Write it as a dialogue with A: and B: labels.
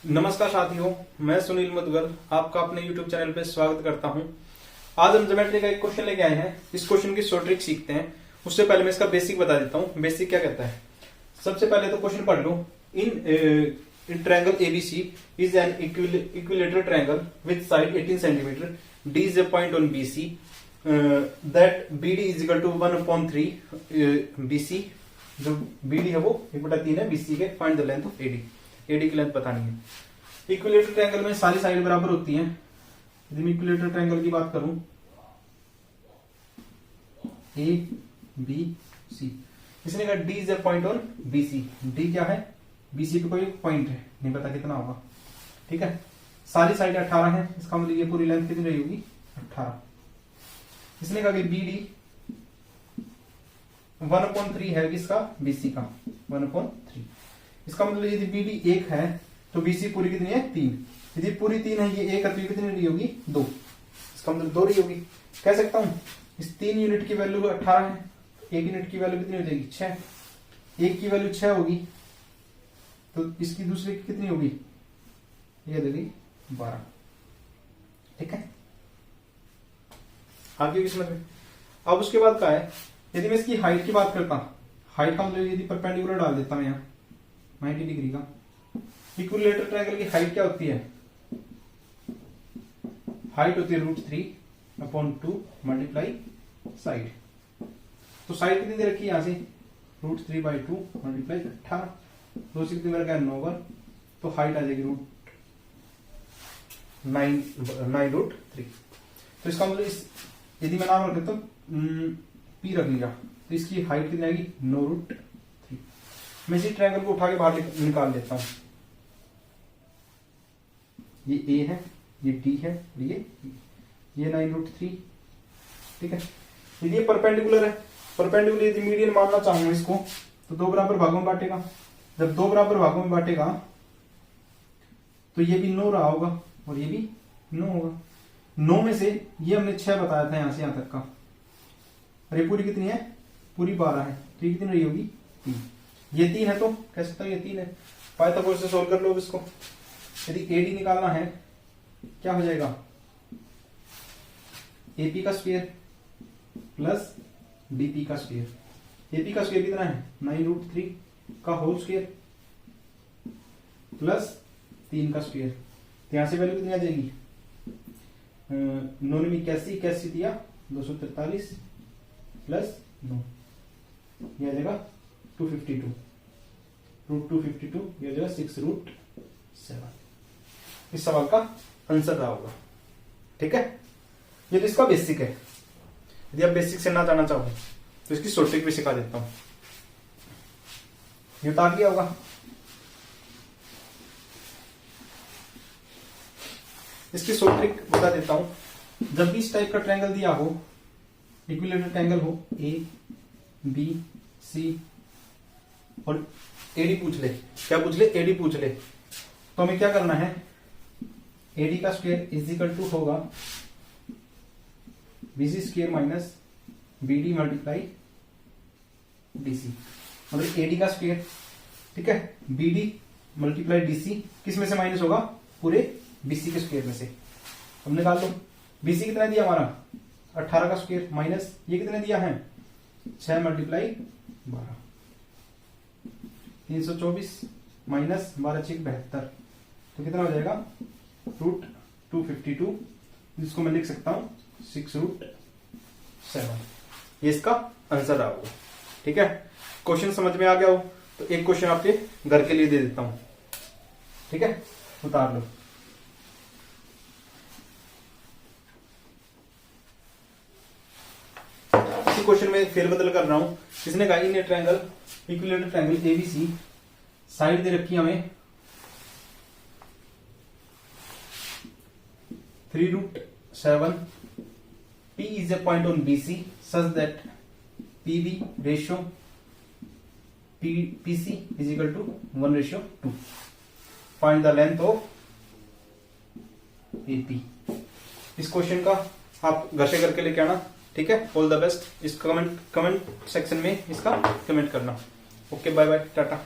A: नमस्कार साथियों, मैं सुनील मुदगल आपका अपने YouTube चैनल पे स्वागत करता हूं। आज हम ज्योमेट्री का एक क्वेश्चन लेके आए हैं। इस क्वेश्चन की शॉर्ट ट्रिक सीखते हैं। उससे पहले मैं इसका बेसिक बता देता हूं। बेसिक क्या कहता है, सबसे पहले तो क्वेश्चन पढ़ लो। In triangle ABC is an equilateral triangle with side 18 centimetre. D is a point on BC that BD is equal to 1/3 BC. जो बीडी है वो 1/3 है बीसी के। Find the length of AD. AD की length बतानी है। Equilateral triangle में सारी साइड बराबर होती हैं। यदि मैं इक्विलेटरल ट्रायंगल की बात करूं, ए बी सी, इसने कहा D is a point on BC. D क्या है, बीसी पे कोई पॉइंट है, नहीं पता कितना होगा। ठीक है, सारी साइड 18 है, इसका मतलब ये पूरी लेंथ कितनी रही होगी, 18। इसने कहा कि बीडी 1/3 है किसका, बीसी का 1/3। इसका मतलब यदि बीडी 1 है तो बीसी पूरी कितनी है, 3। यदि पूरी 3 है, ये 1 है तो ये कितनी रही होगी, 2। इसका मतलब 2 रही होगी। कह सकता हूं इस 3 यूनिट की वैल्यू 18 है, 1 यूनिट की वैल्यू कितनी हो जाएगी, 6। 1 की वैल्यू 6 होगी तो इसकी दूसरी की कितनी होगी, ये देगी 12। ठीक है, आगे समझ में। अब उसके बाद क्या है, यदि मैं इसकी हाइट की बात करता हूं, हाइट का मतलब यदि परपेंडिकुलर डाल देता हूं यहां 90 डिग्री का। इक्विलेटरल ट्रायंगल की हाइट क्या होती है, हाइट होती है √3/2 मल्टीप्लाई साइड। तो साइड कितनी दे रखी है यहां से, √3/2 मल्टीप्लाई 18। दो से कितनी रखा है, 9। तो हाइट आ जाएगी √9√3। तो इसका मतलब इस यदि मैं नाम रख देता हूं पी रख लिया तो इसकी हाइट कितनी आएगी, 9√3। मैं इसी ट्रायंगल को उठा के बाहर निकाल लेता हूं। ये ए है, ये डी है, ये 9√3। ठीक है, यदि ये परपेंडिकुलर है, परपेंडिकुलर यदि मीडियन मानना चाहूंगा इसको तो 2 बराबर भागों में बांटेगा। जब 2 बराबर भागों में बांटेगा तो ये भी 9 रहा होगा और ये भी 9 होगा। 9 में से ये हमने 6 बताया था यहां से यहां तक का, और ये पूरी कितनी है, पूरी 12 है, तो ये कितनी रही होगी, 3। ये 3 है तो कह सकता हूं ये 3 है। पाइथागोरस से सोल्व कर लो इसको। यदि एडी निकालना है क्या हो जाएगा, एपी का स्क्वायर प्लस डीपी का स्क्वायर। एपी का स्क्वायर कितना है, 9√3 का होल स्क्वायर प्लस 3 का स्क्वायर। तो यहां से वैल्यू कितनी आ जाएगी, 9 में 81 दिया, 243 प्लस 9, यह आ जाएगा 252, √252, यह आ जाएगा 6√7। इस सवाल का आंसर रहा होगा। ठीक है, ये तो इसका बेसिक है। यदि आप बेसिक से ना जाना चाहो तो इसकी शॉर्ट ट्रिक भी सिखा देता हूं। ये तो आ गया होगा। इसकी शॉर्ट ट्रिक बता देता हूं। जब भी इस टाइप का ट्रायंगल दिया हो, इक्विलेटरल ट्रायंगल हो, ए बी सी और एडी पूछ ले, क्या पूछ ले, एडी पूछ ले, तो हमें क्या करना है, एडी का स्क्वायर इज इक्वल टू होगा BC square minus BD multiply DC. मतलब एडी का स्क्वायर, ठीक है, बीडी मल्टीप्लाई डीसी किस में से माइनस होगा, पूरे बीसी के स्क्वायर में से। हम निकाल लो, बीसी कितना दिया हमारा, 18 का स्क्वायर माइनस ये कितने दिया है, 6 मल्टीप्लाई 12, 324 माइनस 12 × 72, तो कितना हो जाएगा, √252, जिसको मैं लिख सकता हूं 6√7। ये इसका आंसर आ होगा। ठीक है, क्वेश्चन समझ में आ गया हो तो एक क्वेश्चन आपके घर के लिए दे देता हूं। ठीक है, उतार लो। इसी क्वेश्चन में फेरबदल कर रहा हूं। इसने कहा in triangle equilateral triangle ABC, side दे रखी हमें 3√7। P is a point on BC such that PB ratio PC is equal to 1:2. Find the length of AP. इस क्वेश्चन का आप घर से करके लेके आना। ठीक है, ऑल द बेस्ट। इस कमेंट सेक्शन में इसका कमेंट करना। Okay, bye bye, Tata.